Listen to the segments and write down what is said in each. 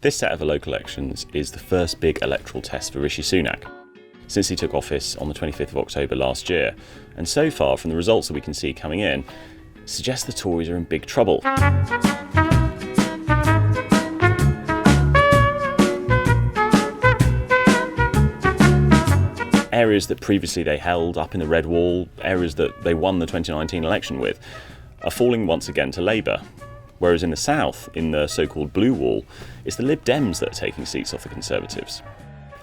This set of local elections is the first big electoral test for Rishi Sunak since he took office on the 25th of October last year, and so far from the results that we can see coming in, suggests the Tories are in big trouble. Areas that previously they held up in the Red Wall, areas that they won the 2019 election with, are falling once again to Labour. Whereas in the south, in the so-called Blue Wall, it's the Lib Dems that are taking seats off the Conservatives.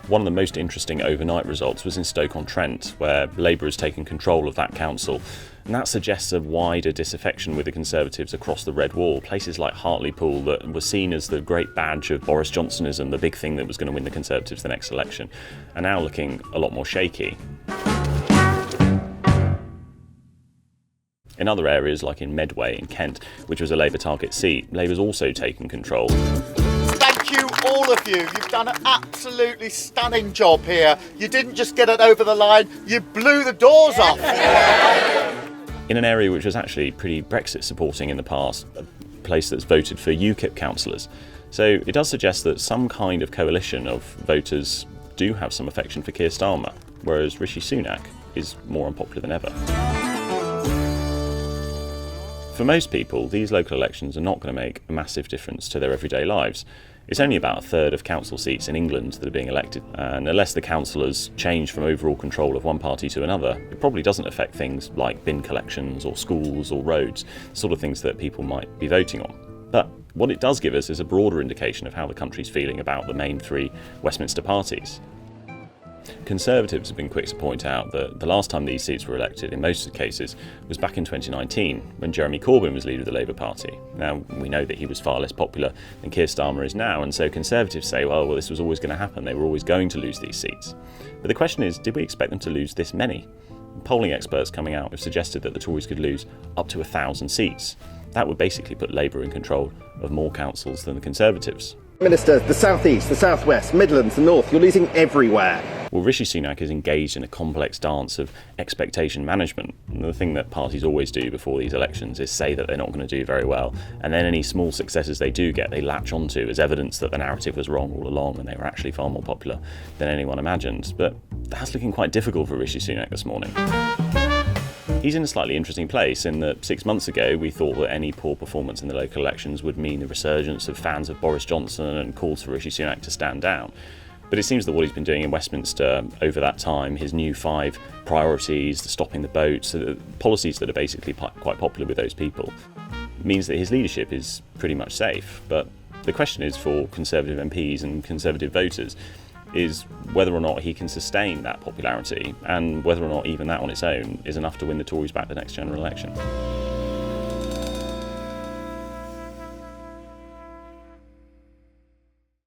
One of the most interesting overnight results was in Stoke-on-Trent, where Labour has taken control of that council, and that suggests a wider disaffection with the Conservatives across the Red Wall. Places like Hartlepool, that were seen as the great badge of Boris Johnsonism, the big thing that was going to win the Conservatives the next election, are now looking a lot more shaky. In other areas, like in Medway in Kent, which was a Labour target seat, Labour's also taken control. Thank you, all of you. You've done an absolutely stunning job here. You didn't just get it over the line, you blew the doors off. In an area which was actually pretty Brexit supporting in the past, a place that's voted for UKIP councillors. So it does suggest that some kind of coalition of voters do have some affection for Keir Starmer, whereas Rishi Sunak is more unpopular than ever. For most people, these local elections are not going to make a massive difference to their everyday lives. It's only about a third of council seats in England that are being elected, and unless the councillors change from overall control of one party to another, it probably doesn't affect things like bin collections or schools or roads, the sort of things that people might be voting on. But what it does give us is a broader indication of how the country's feeling about the main three Westminster parties. Conservatives have been quick to point out that the last time these seats were elected, in most cases, was back in 2019, when Jeremy Corbyn was leader of the Labour Party. Now, we know that he was far less popular than Keir Starmer is now, and so Conservatives say, well, this was always going to happen, they were always going to lose these seats. But the question is, did we expect them to lose this many? Polling experts coming out have suggested that the Tories could lose up to 1,000 seats. That would basically put Labour in control of more councils than the Conservatives. Minister, the South East, the South West, Midlands, the North, you're losing everywhere. Well, Rishi Sunak is engaged in a complex dance of expectation management. And the thing that parties always do before these elections is say that they're not going to do very well, and then any small successes they do get, they latch onto as evidence that the narrative was wrong all along and they were actually far more popular than anyone imagined. But that's looking quite difficult for Rishi Sunak this morning. He's in a slightly interesting place in that 6 months ago we thought that any poor performance in the local elections would mean the resurgence of fans of Boris Johnson and calls for Rishi Sunak to stand down. But it seems that what he's been doing in Westminster over that time, his new 5 priorities, the stopping the boats, the policies that are basically quite popular with those people, means that his leadership is pretty much safe. But the question is for Conservative MPs and Conservative voters is whether or not he can sustain that popularity, and whether or not even that on its own is enough to win the Tories back the next general election.